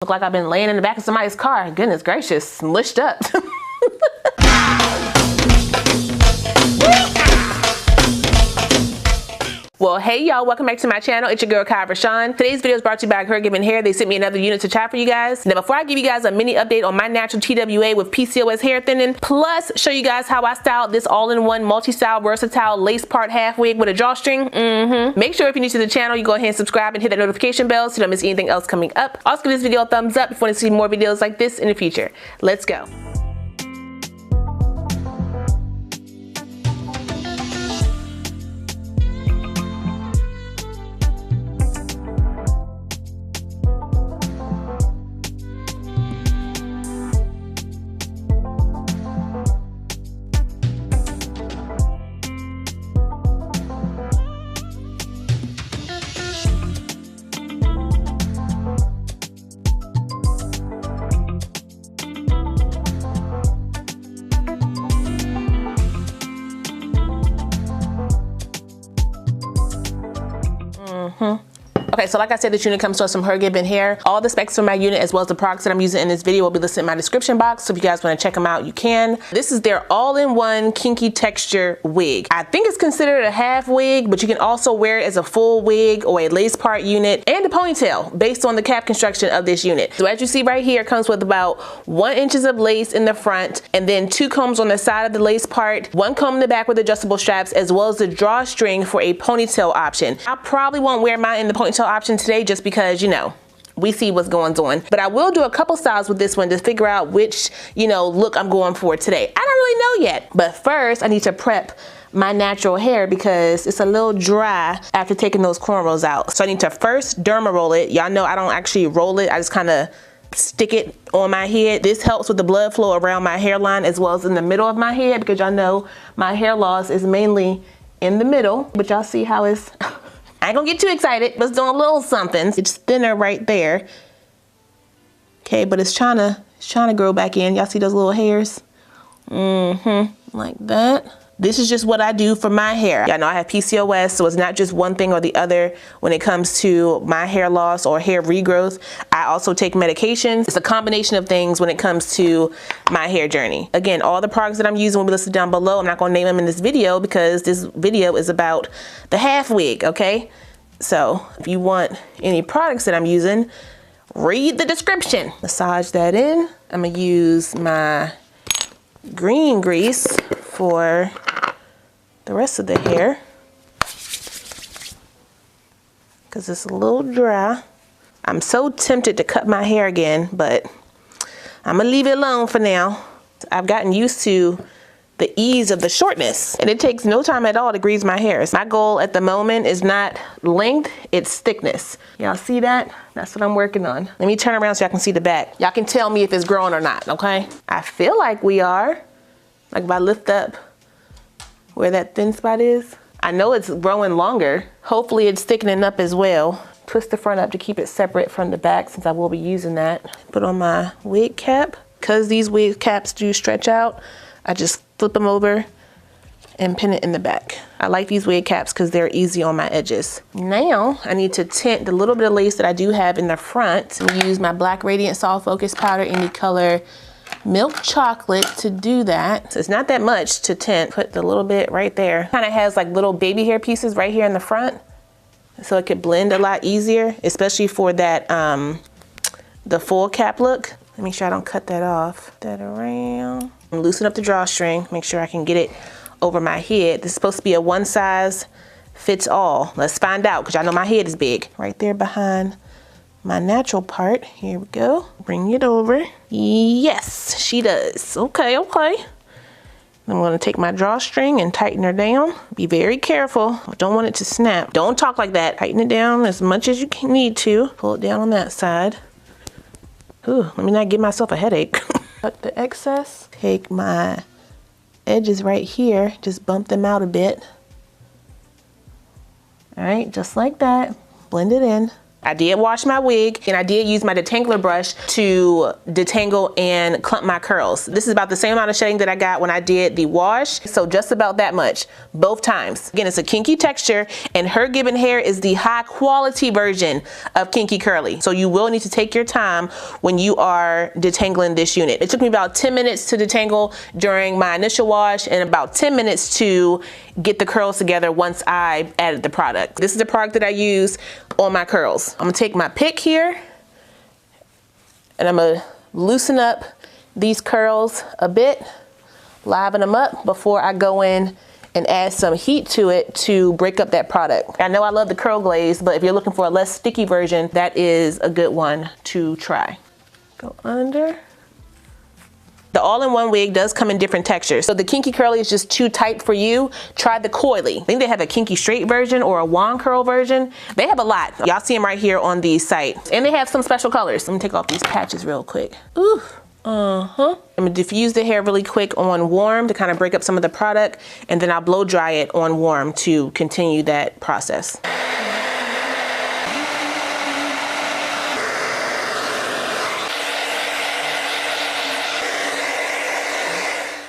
Look like I've been laying in the back of somebody's car. Goodness gracious, smushed up. Well, hey y'all, welcome back to my channel. It's your girl, Rashawn. Today's video is brought to you by HerGivenHair. They sent me another unit to try for you guys. Now, before I give you guys a mini update on my natural TWA with PCOS hair thinning, plus show you guys how I styled this all-in-one multi-style versatile lace part half wig with a drawstring. Make sure if you're new to the channel, you go ahead and subscribe and hit that notification bell so you don't miss anything else coming up. Also, give this video a thumbs up if you want to see more videos like this in the future. Let's go. Okay, so like I said, this unit comes to us from HerGivenHair. All the specs for my unit as well as the products that I'm using in this video will be listed in my description box. So if you guys want to check them out, you can. This is their all-in-one kinky texture wig. I think it's considered a half wig, but you can also wear it as a full wig or a lace part unit and a ponytail based on the cap construction of this unit. So as you see right here, it comes with about 1 inch of lace in the front and then 2 combs on the side of the lace part, 1 comb in the back with adjustable straps, as well as the drawstring for a ponytail option. I probably won't wear mine in the ponytail option today just because, you know, we see what's going on, but I will do a couple styles with this one to figure out which, you know, look I'm going for today. I don't really know yet, but first I need to prep my natural hair because it's a little dry after taking those cornrows out. So I need to first derma roll it. Y'all know I don't actually roll it, I just kind of stick it on my head. This helps with the blood flow around my hairline as well as in the middle of my head because y'all know my hair loss is mainly in the middle, but y'all see how it's I ain't gonna get too excited, but it's doing a little something. It's thinner right there. Okay, but it's trying to grow back in. Y'all see those little hairs? Like that. This is just what I do for my hair. Y'all know I have PCOS, so it's not just one thing or the other when it comes to my hair loss or hair regrowth. I also take medications. It's a combination of things when it comes to my hair journey. Again, all the products that I'm using will be listed down below. I'm not gonna name them in this video because this video is about the half wig, okay? So if you want any products that I'm using, read the description. Massage that in. I'm gonna use my green grease for the rest of the hair because it's a little dry. I'm so tempted to cut my hair again, but I'm gonna leave it alone for now. I've gotten used to the ease of the shortness and it takes no time at all to grease my hair. My goal at the moment is not length, it's thickness. Y'all see that? That's what I'm working on. Let me turn around so y'all can see the back. Y'all can tell me if it's growing or not, okay? I feel like we are. Like if I lift up where that thin spot is, I know it's growing longer. Hopefully it's thickening up as well. Twist the front up to keep it separate from the back since I will be using that. Put on my wig cap. Because these wig caps do stretch out, I just flip them over and pin it in the back. I like these wig caps because they're easy on my edges. Now I need to tint the little bit of lace that I do have in the front. I'm gonna use my Black Radiant Soft Focus Powder in the color Milk Chocolate to do that. So it's not that much to tint. Put the little bit right there. Kind of has like little baby hair pieces right here in the front. So it could blend a lot easier, especially for that, the full cap look. Let me make sure I don't cut that off. Put that around. Loosen up the drawstring. Make sure I can get it over my head. This is supposed to be a one size fits all. Let's find out because y'all know my head is big. Right there behind my natural part. Here we go. Bring it over. Yes, she does. Okay, okay. I'm gonna take my drawstring and tighten her down. Be very careful. I don't want it to snap. Don't talk like that. Tighten it down as much as you need to. Pull it down on that side. Ooh, let me not give myself a headache. Cut the excess. Take my edges right here. Just bump them out a bit. All right, just like that. Blend it in. I did wash my wig, and I did use my detangler brush to detangle and clump my curls. This is about the same amount of shedding that I got when I did the wash, so just about that much, both times. Again, it's a kinky texture, and HerGivenHair is the high quality version of Kinky Curly. So you will need to take your time when you are detangling this unit. It took me about 10 minutes to detangle during my initial wash, and about 10 minutes to get the curls together once I added the product. This is the product that I use on my curls. I'm gonna take my pick here, and I'm gonna loosen up these curls a bit, liven them up before I go in and add some heat to it to break up that product. I know I love the curl glaze, but if you're looking for a less sticky version, that is a good one to try. Go under. The all-in-one wig does come in different textures. So the Kinky Curly is just too tight for you. Try the coily. I think they have a Kinky Straight version or a wand curl version. They have a lot. Y'all see them right here on the site. And they have some special colors. Let me take off these patches real quick. Ooh. I'm gonna diffuse the hair really quick on warm to kind of break up some of the product, and then I'll blow dry it on warm to continue that process.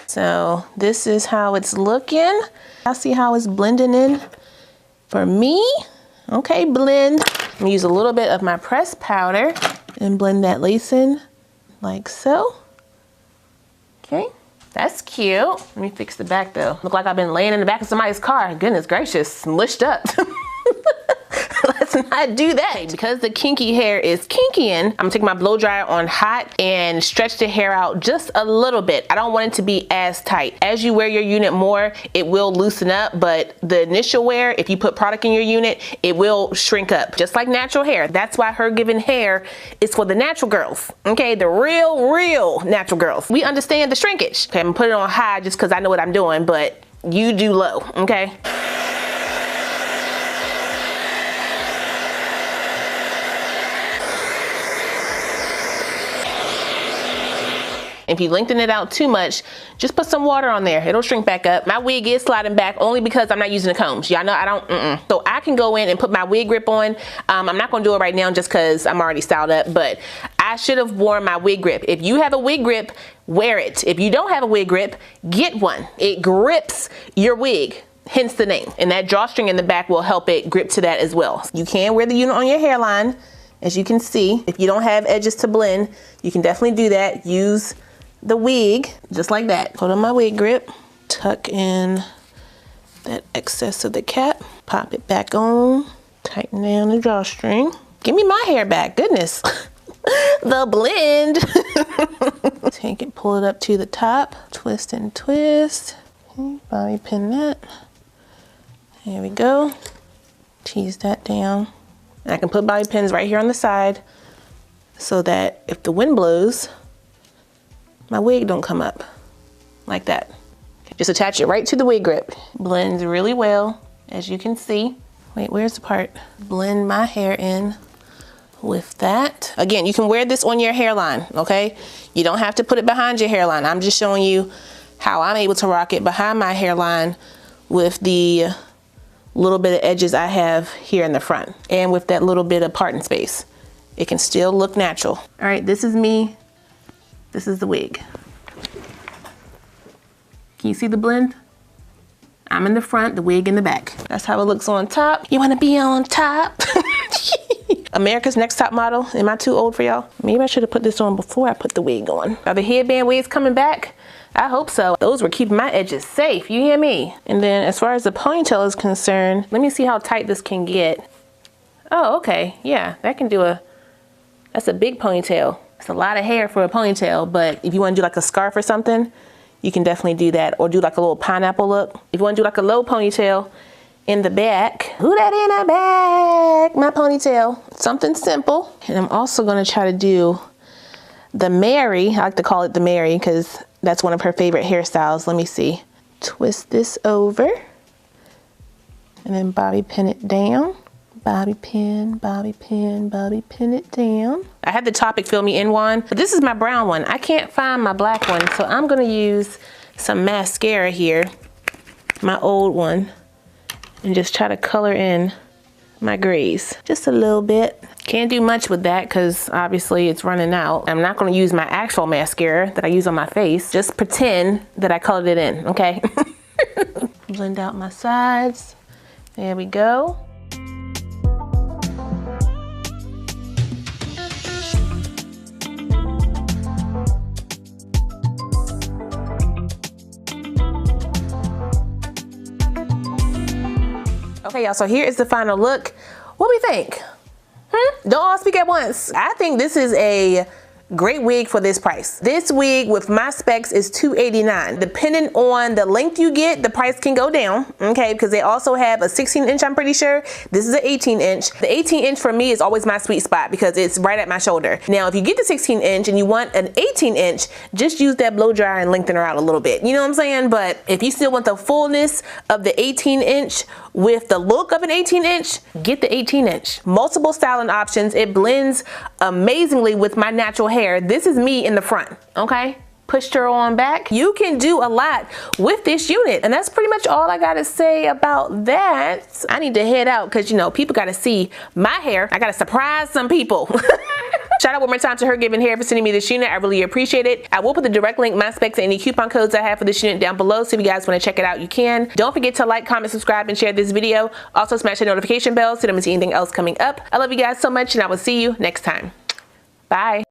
So this is how it's looking. I see how it's blending in for me. Okay, blend. I'm gonna use a little bit of my pressed powder and blend that lace in like so. Okay, that's cute. Let me fix the back though. Look like I've been laying in the back of somebody's car. Goodness gracious, smushed up. Let's not do that. Because the kinky hair is kinkying, I'm gonna take my blow dryer on hot and stretch the hair out just a little bit. I don't want it to be as tight. As you wear your unit more, it will loosen up, but the initial wear, if you put product in your unit, it will shrink up, just like natural hair. That's why HerGivenHair is for the natural girls, okay? The real natural girls. We understand the shrinkage. Okay, I'm gonna put it on high just because I know what I'm doing, but you do low, okay? If you lengthen it out too much, just put some water on there. It'll shrink back up. My wig is sliding back only because I'm not using the combs. Y'all know I don't, So I can go in and put my wig grip on. I'm not gonna do it right now just because I'm already styled up, but I should have worn my wig grip. If you have a wig grip, wear it. If you don't have a wig grip, get one. It grips your wig, hence the name. And that drawstring in the back will help it grip to that as well. You can wear the unit on your hairline, as you can see. If you don't have edges to blend, you can definitely do that. Use the wig just like that. Put on my wig grip, tuck in that excess of the cap, pop it back on, tighten down the drawstring. Give me my hair back, goodness. The blend. Take it, pull it up to the top, twist and twist. Okay, bobby pin that. There we go. Tease that down. And I can put bobby pins right here on the side so that if the wind blows, my wig don't come up like that. Just attach it right to the wig grip. Blends really well, as you can see. Wait, where's the part? Blend my hair in with that. Again, you can wear this on your hairline, okay? You don't have to put it behind your hairline. I'm just showing you how I'm able to rock it behind my hairline with the little bit of edges I have here in the front and with that little bit of parting space. It can still look natural. All right, this is me. This is the wig. Can you see the blend? I'm in the front, the wig in the back. That's how it looks on top. You wanna be on top? America's Next Top Model. Am I too old for y'all? Maybe I should have put this on before I put the wig on. Are the headband wigs coming back? I hope so. Those were keeping my edges safe, you hear me? And then as far as the ponytail is concerned, let me see how tight this can get. Oh, okay, yeah, that can do that's a big ponytail. It's a lot of hair for a ponytail, but if you want to do like a scarf or something, you can definitely do that, or do like a little pineapple look. If you want to do like a low ponytail in the back, who that in the back? My ponytail. Something simple. And I'm also going to try to do the Mary. I like to call it the Mary because that's one of her favorite hairstyles. Let me see. Twist this over and then bobby pin it down. Bobby pin, bobby pin, bobby pin it down. I had the Topic Fill Me In wand, but this is my brown one. I can't find my black one, so I'm gonna use some mascara here, my old one, and just try to color in my grays. Just a little bit. Can't do much with that because obviously it's running out. I'm not going to use my actual mascara that I use on my face. Just pretend that I colored it in, okay? Blend out my sides. There we go. Okay, y'all, so here is the final look. What do we think? Don't all speak at once. I think this is a great wig for this price. This wig with my specs is $289. Depending on the length you get, the price can go down, okay? Because they also have a 16-inch, I'm pretty sure. This is an 18-inch. The 18-inch for me is always my sweet spot because it's right at my shoulder. Now, if you get the 16-inch and you want an 18-inch, just use that blow dryer and lengthen her out a little bit. You know what I'm saying? But if you still want the fullness of the 18-inch with the look of an 18-inch, get the 18-inch. Multiple styling options. It blends amazingly with my natural hair. This is me in the front, okay? Pushed her on back. You can do a lot with this unit, and that's pretty much all I gotta say about that. I need to head out because, you know, people gotta see my hair. I gotta surprise some people. Shout out one more time to HerGivenHair for sending me this unit. I really appreciate it. I will put the direct link, my specs, and any coupon codes I have for this unit down below, so if you guys want to check it out, you can. Don't forget to like, comment, subscribe, and share this video. Also smash the notification bell so you don't miss anything else coming up. I love you guys so much, and I will see you next time. Bye.